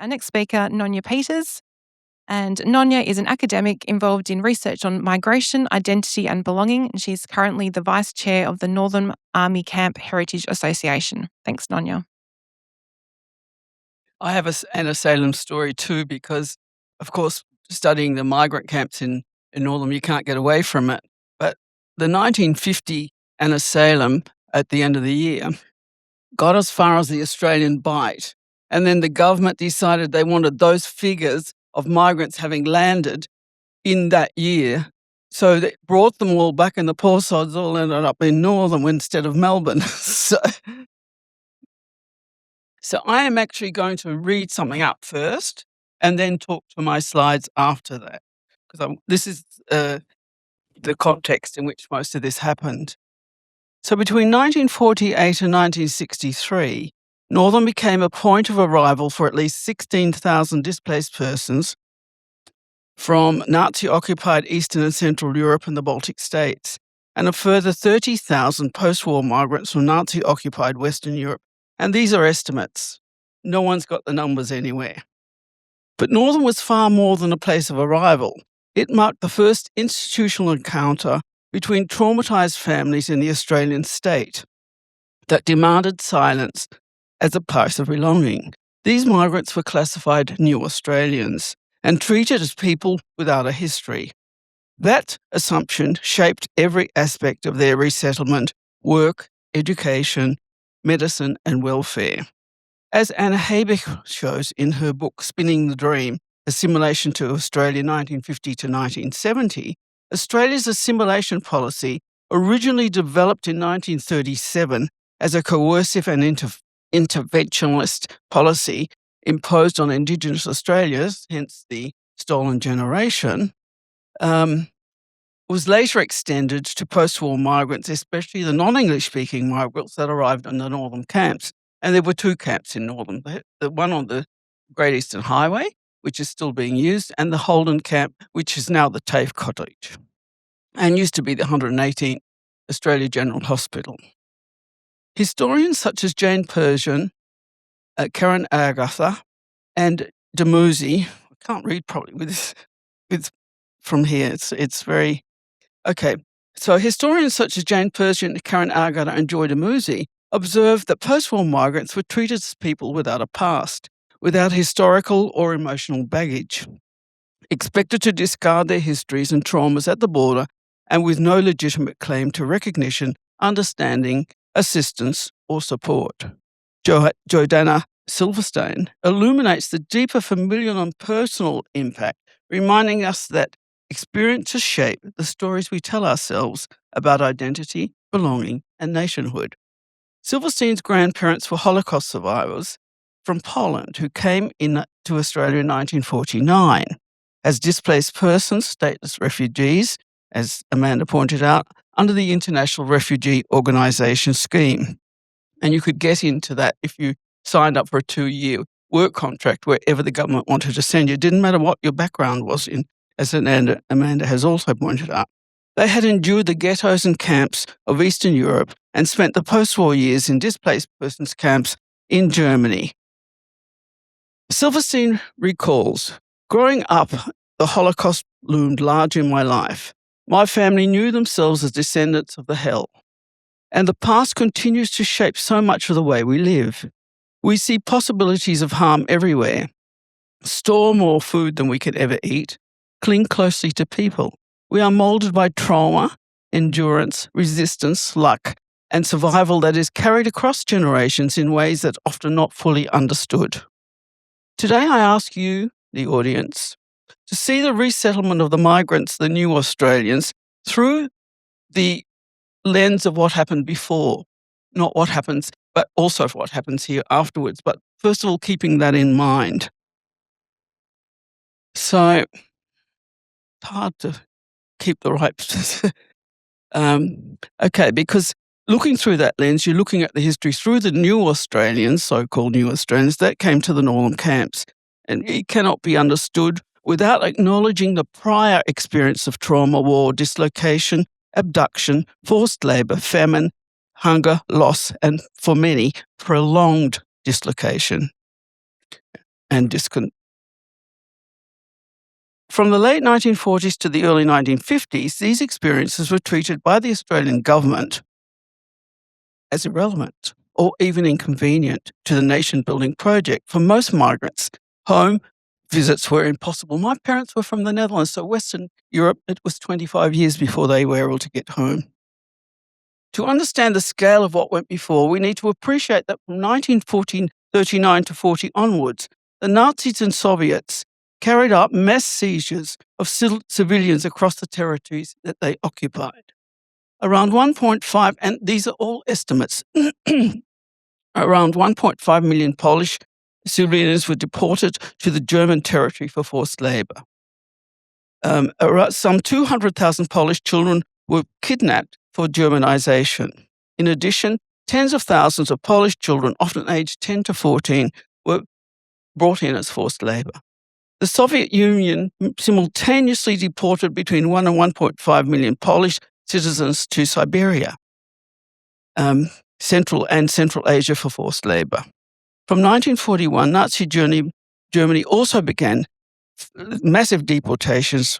Our next speaker, Nonya Peters. And Nonya is an academic involved in research on migration, identity and belonging. And she's currently the Vice Chair of the Northern Army Camp Heritage Association. Thanks, Nonya. I have an asylum story too, because, of course, studying the migrant camps in Northern, you can't get away from it. But the 1950 asylum at the end of the year got as far as the Australian Bight. And then the government decided they wanted those figures of migrants having landed in that year. So they brought them all back, and the poor sods all ended up in Northern instead of Melbourne. So I am actually going to read something up first and then talk to my slides after that, because this is the context in which most of this happened. So between 1948 and 1963, Northern became a point of arrival for at least 16,000 displaced persons from Nazi-occupied Eastern and Central Europe and the Baltic states, and a further 30,000 post-war migrants from Nazi-occupied Western Europe. And these are estimates. No one's got the numbers anywhere. But Northern was far more than a place of arrival. It marked the first institutional encounter between traumatised families in the Australian state that demanded silence as a place of belonging. These migrants were classified New Australians and treated as people without a history. That assumption shaped every aspect of their resettlement: work, education, medicine and welfare. As Anna Habeck shows in her book Spinning the Dream, Assimilation to Australia 1950 to 1970, Australia's assimilation policy, originally developed in 1937 as a coercive and interventionist policy imposed on Indigenous Australians, hence the stolen generation, was later extended to post-war migrants, especially the non-English speaking migrants that arrived in the Northern camps. And there were two camps in Northern, the one on the Great Eastern Highway, which is still being used, and the Holden camp, which is now the TAFE Cottage, and used to be the 118th Australia General Hospital. Historians such as Jane Persian, Karen Agatha, and Dumouzi, I can't read properly with from here, it's very... Okay, so historians such as Jane Persian, Karen Agatha and Joy Dumouzi observed that post-war migrants were treated as people without a past, without historical or emotional baggage, expected to discard their histories and traumas at the border, and with no legitimate claim to recognition, understanding, assistance or support. Jordana Silverstein illuminates the deeper familial and personal impact, reminding us that experiences shape the stories we tell ourselves about identity, belonging, and nationhood. Silverstein's grandparents were Holocaust survivors from Poland who came to Australia in 1949 as displaced persons, stateless refugees, as Amanda pointed out, under the International Refugee Organisation scheme. And you could get into that if you signed up for a 2-year work contract wherever the government wanted to send you. It didn't matter what your background was in, as Amanda has also pointed out. They had endured the ghettos and camps of Eastern Europe and spent the post-war years in displaced persons camps in Germany. Silverstein recalls, growing up, the Holocaust loomed large in my life. My family knew themselves as descendants of the hell. And the past continues to shape so much of the way we live. We see possibilities of harm everywhere. Store more food than we could ever eat. Cling closely to people. We are molded by trauma, endurance, resistance, luck, and survival that is carried across generations in ways that are often not fully understood. Today I ask you, the audience, to see the resettlement of the migrants, the New Australians, through the lens of what happened before, not what happens, but also what happens here afterwards. But first of all, keeping that in mind. So it's hard to keep the right... okay, because looking through that lens, you're looking at the history through the New Australians, so-called New Australians, that came to the Northern camps. And it cannot be understood without acknowledging the prior experience of trauma, war, dislocation, abduction, forced labour, famine, hunger, loss, and for many, prolonged dislocation. and discontent. From the late 1940s to the early 1950s, these experiences were treated by the Australian government as irrelevant or even inconvenient to the nation-building project. For most migrants, home visits were impossible. My parents were from the Netherlands, so Western Europe, it was 25 years before they were able to get home. To understand the scale of what went before, we need to appreciate that from 1939 to 40 onwards, the Nazis and Soviets carried out mass seizures of civilians across the territories that they occupied. Around 1.5, and these are all estimates, around 1.5 million Polish civilians were deported to the German territory for forced labor. Some 200,000 Polish children were kidnapped for Germanization. In addition, tens of thousands of Polish children, often aged 10 to 14, were brought in as forced labor. The Soviet Union simultaneously deported between 1 and 1.5 million Polish citizens to Siberia, Central Asia for forced labor. From 1941, Nazi Germany also began massive deportations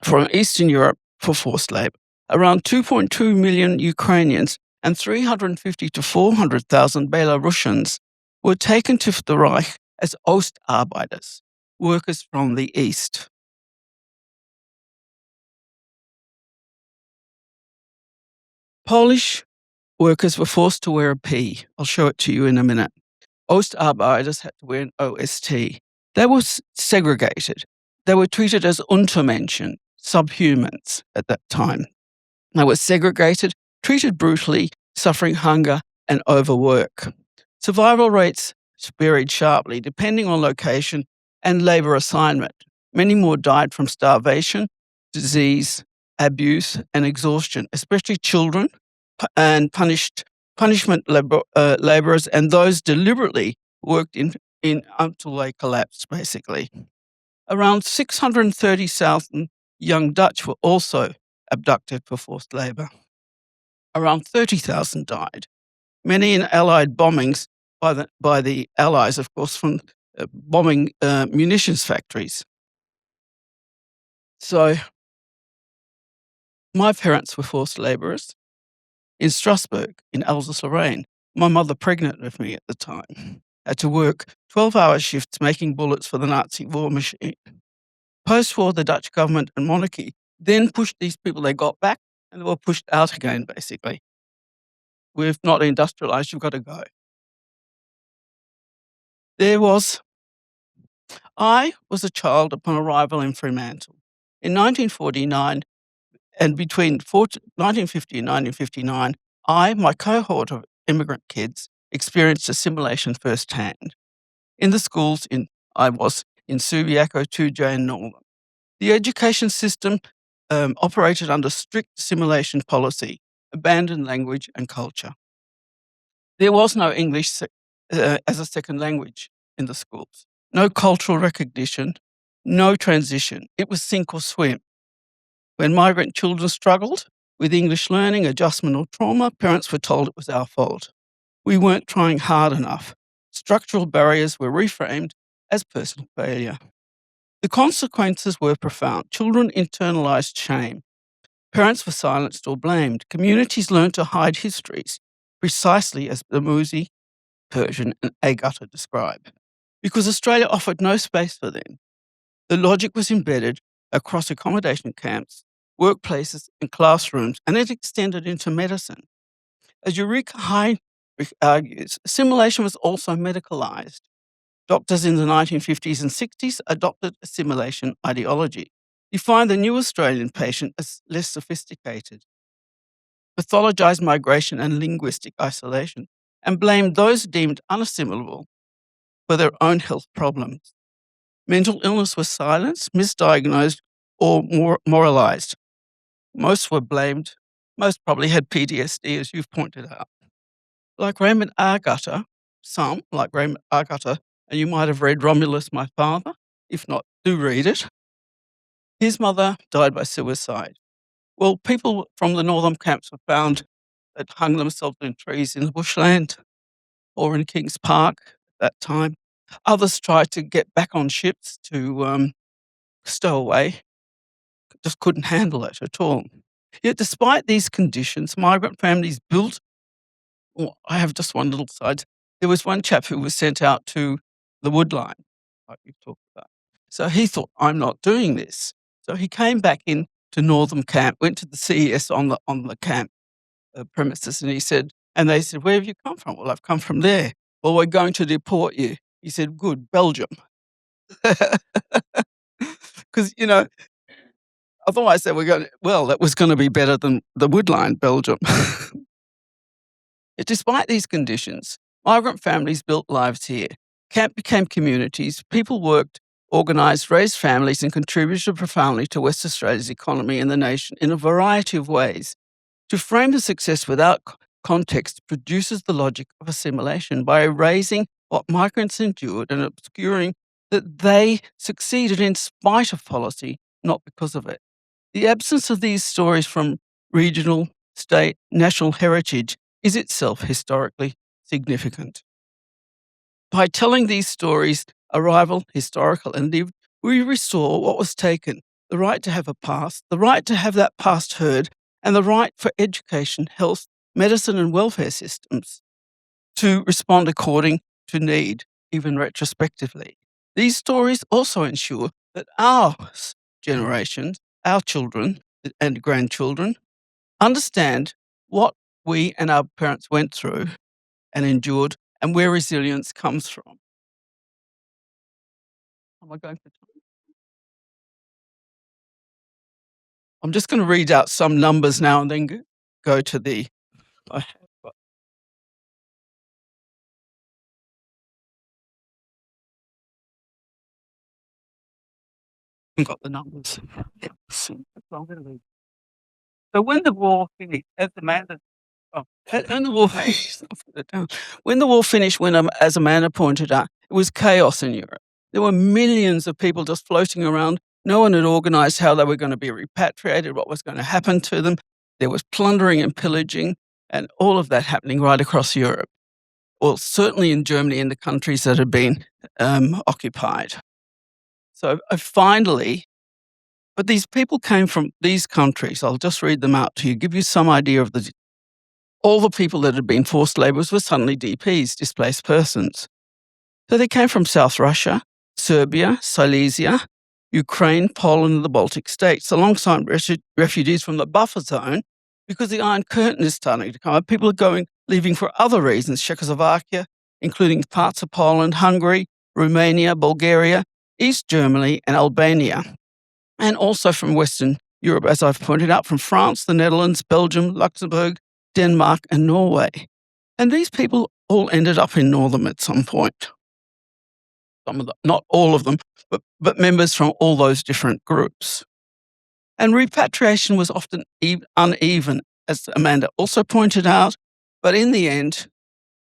from Eastern Europe for forced labor. Around 2.2 million Ukrainians and 350 to 400,000 Belarusians were taken to the Reich as Ostarbeiters, workers from the East. Polish workers were forced to wear a P. I'll show it to you in a minute. Ostarbeiters had to wear an OST. They were segregated. They were treated as Untermenschen, subhumans at that time. They were segregated, treated brutally, suffering hunger and overwork. Survival rates varied sharply depending on location and labor assignment. Many more died from starvation, disease, abuse, and exhaustion, especially children and punishment laborers and those deliberately worked in until they collapsed, basically. Around 630,000 young Dutch were also abducted for forced labor. Around 30,000 died, many in Allied bombings by the Allies, of course, from bombing munitions factories. So my parents were forced laborers in Strasbourg, in Alsace-Lorraine. My mother, pregnant with me at the time, had to work 12-hour shifts making bullets for the Nazi war machine. Post-war, the Dutch government and monarchy then pushed these people, they got back and they were pushed out again, basically. We've not industrialized, you've got to go. I was a child upon arrival in Fremantle. In 1949, and between 1950 and 1959, my cohort of immigrant kids, experienced assimilation firsthand. In the schools, I was in Subiaco, 2J, and Northern. The education system operated under strict assimilation policy, abandoned language and culture. There was no English as a second language in the schools, no cultural recognition, no transition. It was sink or swim. When migrant children struggled with English learning, adjustment, or trauma, parents were told it was our fault. We weren't trying hard enough. Structural barriers were reframed as personal failure. The consequences were profound. Children internalized shame. Parents were silenced or blamed. Communities learned to hide histories, precisely as the Musi, Persian, and Agata describe. Because Australia offered no space for them, the logic was embedded across accommodation camps, workplaces, and classrooms, and it extended into medicine. As Eureka Heinrich argues, assimilation was also medicalized. Doctors in the 1950s and 60s adopted assimilation ideology, defined the new Australian patient as less sophisticated, pathologized migration and linguistic isolation, and blamed those deemed unassimilable for their own health problems. Mental illness was silenced, misdiagnosed, or moralized. Most were blamed. Most probably had PTSD, as you've pointed out. Like Raymond Argutta, some, like Raymond Argutta, and you might have read Romulus, My Father. If not, do read it. His mother died by suicide. Well, people from the northern camps were found that hung themselves in trees in the bushland or in Kings Park at that time. Others tried to get back on ships to stow away, just couldn't handle it at all. Yet, despite these conditions, migrant families built. Well, I have just one little side. There was one chap who was sent out to the Woodline, like you talked about. So he thought, I'm not doing this. So he came back in to Northam Camp, went to the CES on the camp premises, and he said, and they said, where have you come from? Well, I've come from there. Well, we're going to deport you. He said, good, Belgium. Because, otherwise they were going, well, that was going to be better than the Woodline, Belgium. Yet despite these conditions, migrant families built lives here. Camp became communities, people worked, organised, raised families, and contributed profoundly to West Australia's economy and the nation in a variety of ways. To frame the success without context produces the logic of assimilation by erasing what migrants endured and obscuring that they succeeded in spite of policy, not because of it. The absence of these stories from regional, state, national heritage is itself historically significant. By telling these stories, arrival, historical, and lived, we restore what was taken: the right to have a past, the right to have that past heard, and the right for education, health, medicine, and welfare systems to respond according to need, even retrospectively. These stories also ensure that our generations, our children and grandchildren, understand what we and our parents went through and endured and where resilience comes from. Am I going for time? I'm just going to read out some numbers now and then go to the. I have got the numbers. So when the war finished, as Amanda, and the war when the war finished, as Amanda pointed out, it was chaos in Europe. There were millions of people just floating around. No one had organised how they were going to be repatriated, what was going to happen to them. There was plundering and pillaging, and all of that happening right across Europe. Well, certainly in Germany and the countries that had been occupied. So finally, but these people came from these countries. I'll just read them out to you, give you some idea of all the people that had been forced labourers were suddenly DPs, displaced persons. So they came from South Russia, Serbia, Silesia, Ukraine, Poland, and the Baltic states, alongside refugees from the buffer zone, because the Iron Curtain is starting to come up. People are leaving for other reasons: Czechoslovakia, including parts of Poland, Hungary, Romania, Bulgaria, East Germany, and Albania, and also from Western Europe, as I've pointed out, from France, the Netherlands, Belgium, Luxembourg, Denmark, and Norway. And these people all ended up in Northam at some point. Some of them, not all of them, but members from all those different groups. And repatriation was often uneven, as Amanda also pointed out. But in the end,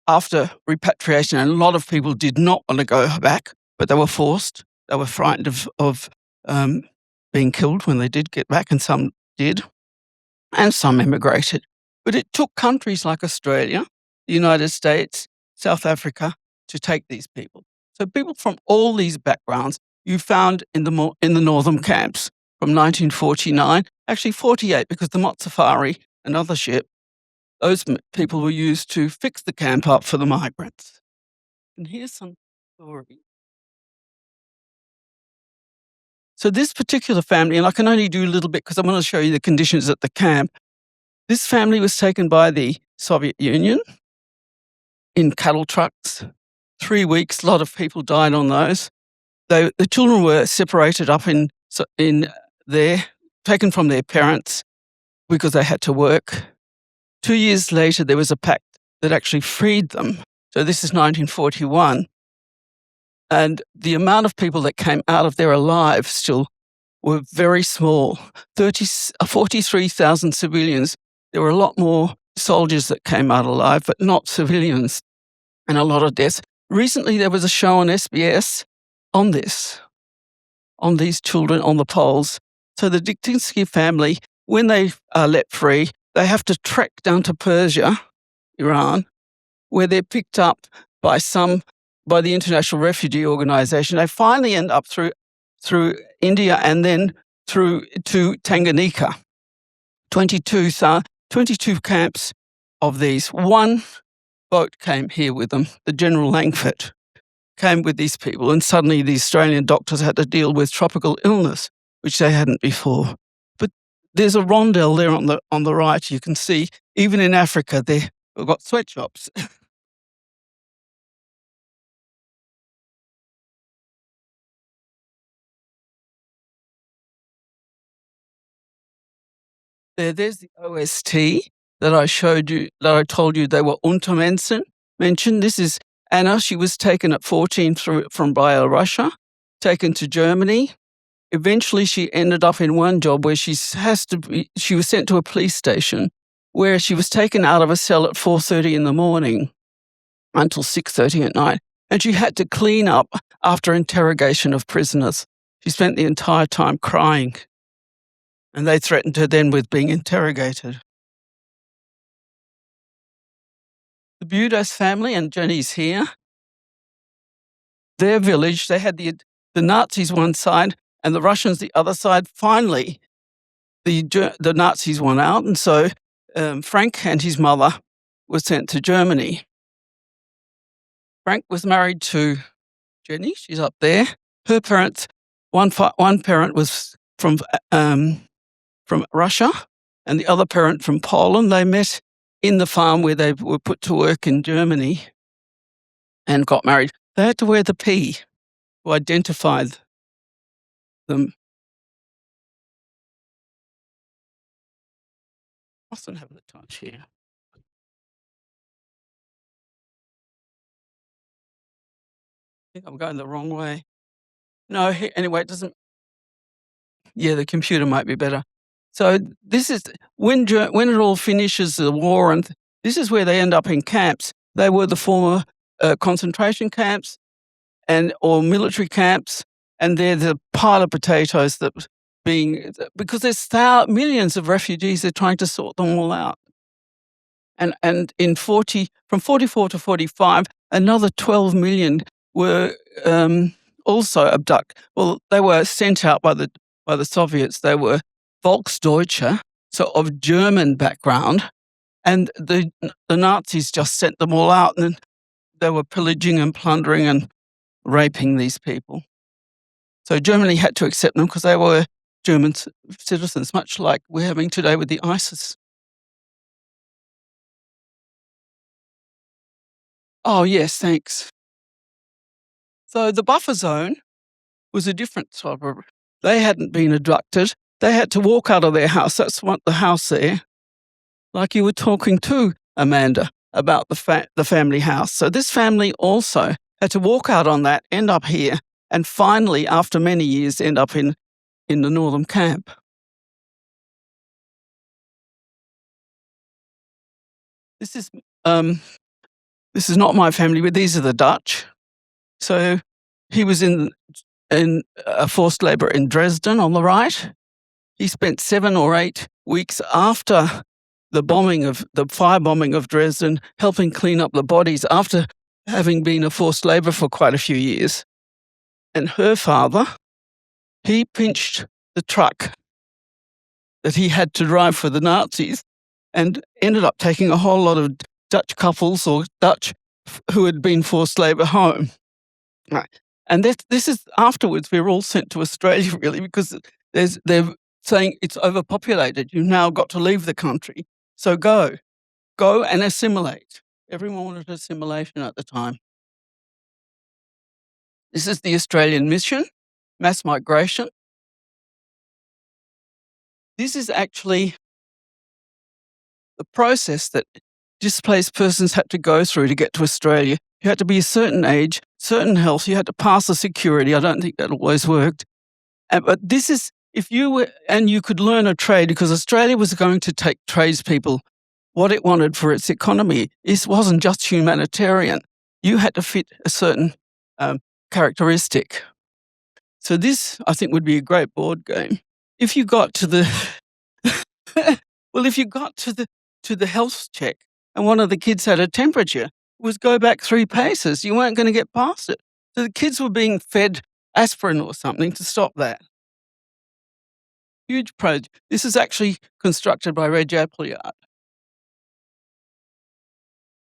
after repatriation, and a lot of people did not want to go back, but they were forced. They were frightened of being killed when they did get back, and some did, and some emigrated. But it took countries like Australia, the United States, South Africa to take these people. So people from all these backgrounds you found in the Northam camps from 1949, actually 48, because the Motsafari, another ship, those people were used to fix the camp up for the migrants. And here's some stories. So this particular family, and I can only do a little bit because I'm going to show you the conditions at the camp. This family was taken by the Soviet Union in cattle trucks. 3 weeks, a lot of people died on those. The children were separated up in there, taken from their parents because they had to work. 2 years later, there was a pact that actually freed them. So this is 1941. And the amount of people that came out of there alive still were very small. 43,000 civilians. There were a lot more soldiers that came out alive, but not civilians, and a lot of deaths. Recently, there was a show on SBS on this, on these children on the poles. So the Diktinsky family, when they are let free, they have to trek down to Persia, Iran, where they're picked up by some by the International Refugee Organization. They finally end up through India and then through to Tanganyika. 22 camps of these. One boat came here with them, the General Langford came with these people, and suddenly the Australian doctors had to deal with tropical illness, which they hadn't before. But there's a rondel there on the right. You can see, even in Africa, they've got sweatshops. There's the OST that I showed you, that I told you they were mentioned. This is Anna. She was taken at 14 from Bielorussia, taken to Germany. Eventually, she ended up in one job where she was sent to a police station where she was taken out of a cell at 4:30 in the morning until 6:30 at night. And she had to clean up after interrogation of prisoners. She spent the entire time crying. And they threatened her then with being interrogated. The Budos family, and Jenny's here, their village, they had the Nazis one side and the Russians the other side. Finally, the Nazis won out, and so Frank and his mother were sent to Germany. Frank was married to Jenny, she's up there. Her parents, one parent was from Russia and the other parent from Poland. They met in the farm where they were put to work in Germany and got married. They had to wear the P to identify them. Mustn't have the touch here. I think I'm going the wrong way. No, anyway, it doesn't. Yeah, the computer might be better. So this is when it all finishes, the war, and this is where they end up in camps. They were the former concentration camps or military camps, and they're the pile of potatoes because there's millions of refugees. They're trying to sort them all out. And from 44 to 45, another 12 million were also abducted. Well, they were sent out by the Soviets. They were Volksdeutsche, so of German background, and the Nazis just sent them all out, and they were pillaging and plundering and raping these people. So Germany had to accept them because they were German citizens, much like we're having today with the ISIS. Oh, yes, thanks. So the buffer zone was a different type of. They hadn't been abducted. They had to walk out of their house. That's what the house there. Like you were talking to, Amanda, about the family house. So this family also had to walk out on that, end up here, and finally, after many years, end up in the Northern camp. This is not my family, but these are the Dutch. So he was in a forced labor in Dresden on the right. He spent 7 or 8 weeks after the firebombing of Dresden, helping clean up the bodies after having been a forced labor for quite a few years. And her father, he pinched the truck that he had to drive for the Nazis and ended up taking a whole lot of Dutch couples or Dutch who had been forced labor home. Right. And this is afterwards, we were all sent to Australia, really, because they're saying it's overpopulated. You've now got to leave the country. So go and assimilate. Everyone wanted assimilation at the time. This is the Australian mission, mass migration. This is actually the process that displaced persons had to go through to get to Australia. You had to be a certain age, certain health, you had to pass the security. I don't think that always worked. But this is, you could learn a trade, because Australia was going to take tradespeople. What it wanted for its economy, it wasn't just humanitarian. You had to fit a certain characteristic. So this, I think, would be a great board game. If you got to the if you got to the health check and one of the kids had a temperature, was go back 3 paces. You weren't gonna get past it. So the kids were being fed aspirin or something to stop that. Huge project. This is actually constructed by Reg Appleyard.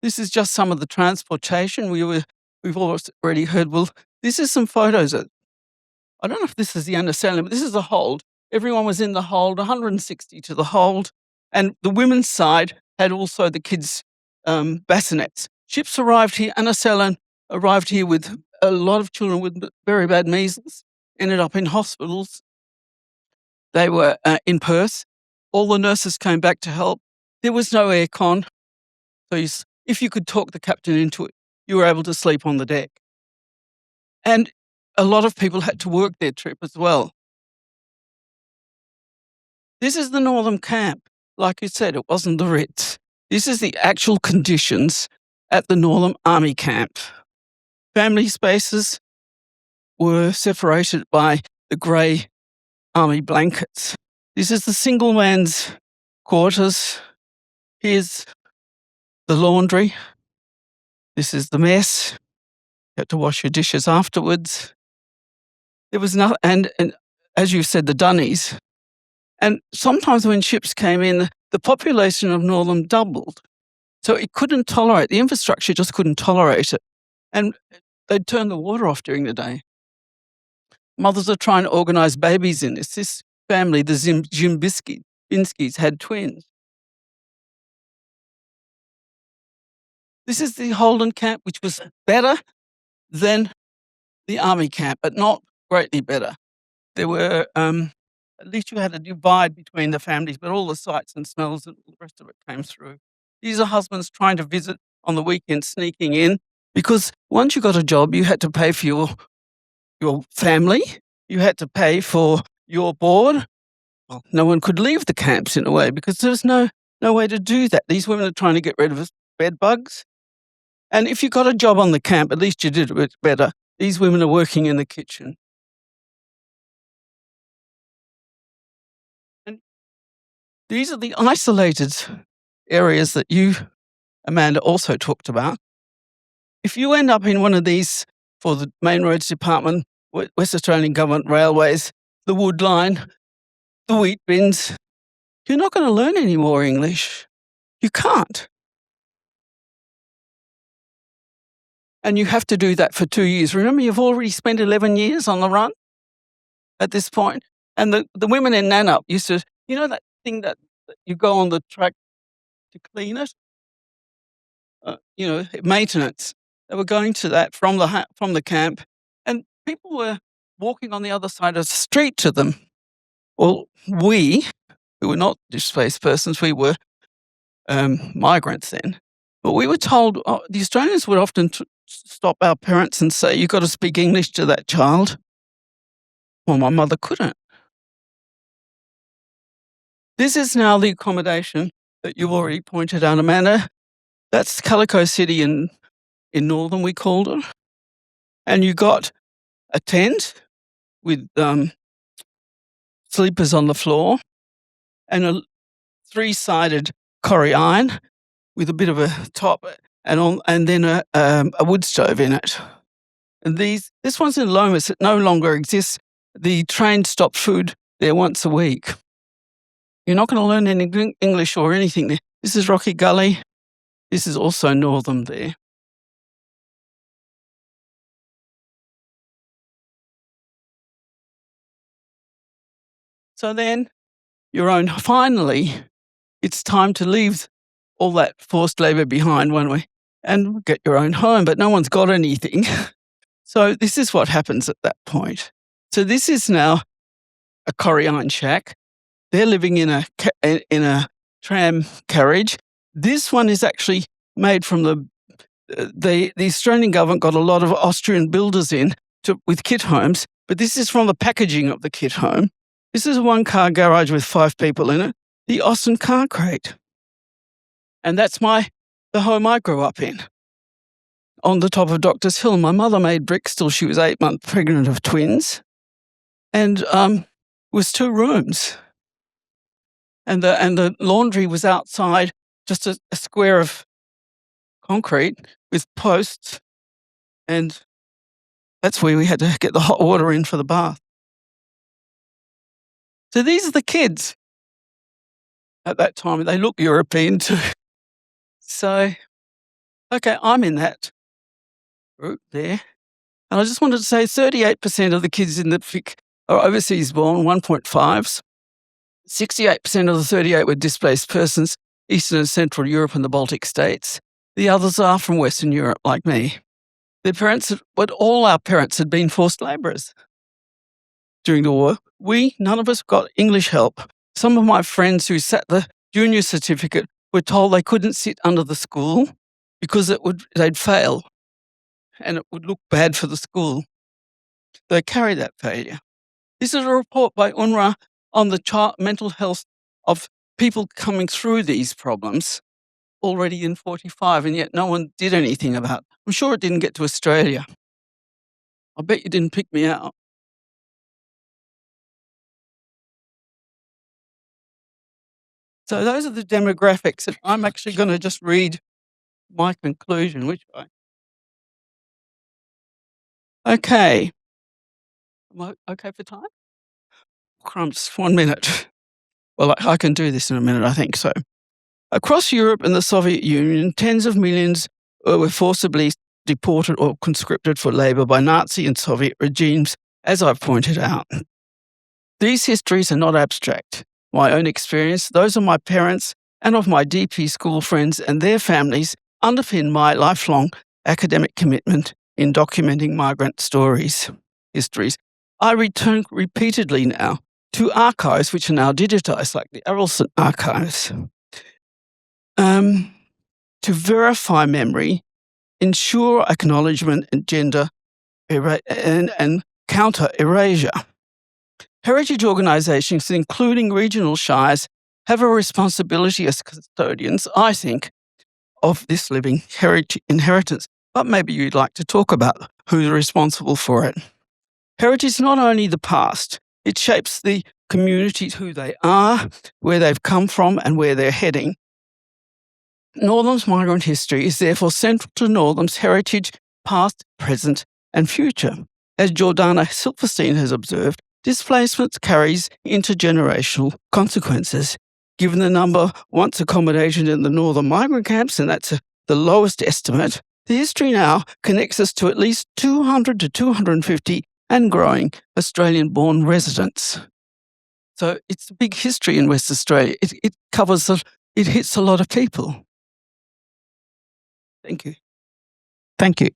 This is just some of the transportation. We've already heard. Well, this is some photos. I don't know if this is the underselling, but this is the hold. Everyone was in the hold, 160 to the hold, and the women's side had also the kids' bassinets. Ships arrived here. Underselling arrived here with a lot of children with very bad measles. Ended up in hospitals. They were in Perth. All the nurses came back to help. There was no aircon. So if you could talk the captain into it, you were able to sleep on the deck. And a lot of people had to work their trip as well. This is the Northern Camp. Like you said, it wasn't the Ritz. This is the actual conditions at the Northern Army Camp. Family spaces were separated by the grey army blankets. This is the single man's quarters. Here's the laundry. This is the mess. You had to wash your dishes afterwards. There was nothing, and as you said, the dunnies. And sometimes when ships came in, the population of Northam doubled. So it couldn't tolerate, the infrastructure just couldn't tolerate it. And they'd turn the water off during the day. Mothers are trying to organise babies in this. This family, the Zimbinskis, had twins. This is the Holden camp, which was better than the army camp, but not greatly better. There were, at least you had a divide between the families, but all the sights and smells and all the rest of it came through. These are husbands trying to visit on the weekend, sneaking in, because once you got a job, you had to pay for your family, you had to pay for your board. Well, no one could leave the camps in a way because there was no way to do that. These women are trying to get rid of bed bugs. And if you got a job on the camp, at least you did it better. These women are working in the kitchen. And these are the isolated areas that you, Amanda, also talked about. If you end up in one of these for the Main Roads Department, West Australian Government Railways, the Wood Line, the wheat bins, you're not going to learn any more English. You can't. And you have to do that for 2 years. Remember, you've already spent 11 years on the run at this point. And the women in Nannup used to, you know that thing that you go on the track to clean it? Maintenance. They were going to that from the camp, and people were walking on the other side of the street to them. Well, we, who were not displaced persons, we were migrants then, but we were told, the Australians would often stop our parents and say, "You've got to speak English to that child." Well, my mother couldn't. This is now the accommodation that you've already pointed out, Amanda. That's Calico City in Northern, we called it. And you got a tent with sleepers on the floor and a 3-sided corrie iron with a bit of a top and then a wood stove in it. And this one's in Lomas. It no longer exists. The train stopped food there once a week. You're not going to learn any English or anything there. This is Rocky Gully. This is also Northam there. So then finally, it's time to leave all that forced labour behind, won't we? And get your own home, but no one's got anything. So this is what happens at that point. So this is now a corrie iron shack. They're living in a tram carriage. This one is actually made from the Australian government got a lot of Austrian builders with kit homes, but this is from the packaging of the kit home. This is a 1-car garage with 5 people in it, the Austin Car Crate. And that's the home I grew up in, on the top of Doctors Hill. My mother made bricks till she was 8 months pregnant of twins, and was 2 rooms. And the laundry was outside, just a square of concrete with posts, and that's where we had to get the hot water in for the bath. So these are the kids at that time. They look European too. So, okay, I'm in that group there. And I just wanted to say 38% of the kids in the FIC are overseas born, 1.5s. 68% of the 38 were displaced persons, Eastern and Central Europe and the Baltic states. The others are from Western Europe, like me. Their parents, but all our parents had been forced labourers during the war. None of us got English help. Some of my friends who sat the junior certificate were told they couldn't sit under the school because they'd fail and it would look bad for the school. They carry that failure. This is a report by UNRWA on the mental health of people coming through these problems already in 45, and yet no one did anything about it. I'm sure it didn't get to Australia. I bet you didn't pick me out. So those are the demographics, and I'm actually going to just read my conclusion, which okay. Am I okay for time? Crumbs, 1 minute. Well, I can do this in a minute, I think so. Across Europe and the Soviet Union, tens of millions were forcibly deported or conscripted for labour by Nazi and Soviet regimes, as I've pointed out. These histories are not abstract. My own experience, those of my parents, and of my DP school friends and their families underpin my lifelong academic commitment in documenting migrant histories. I return repeatedly now to archives which are now digitised, like the Arolsen archives, to verify memory, ensure acknowledgement and gender and counter erasure. Heritage organisations, including regional shires, have a responsibility as custodians, I think, of this living inheritance. But maybe you'd like to talk about who's responsible for it. Heritage is not only the past, it shapes the communities, who they are, where they've come from, and where they're heading. Northam's migrant history is therefore central to Northam's heritage, past, present, and future. As Jordana Silverstein has observed, displacement carries intergenerational consequences. Given the number once accommodated in the northern migrant camps, and that's the lowest estimate, the history now connects us to at least 200 to 250 and growing Australian-born residents. So it's a big history in West Australia. It covers, it hits a lot of people. Thank you. Thank you.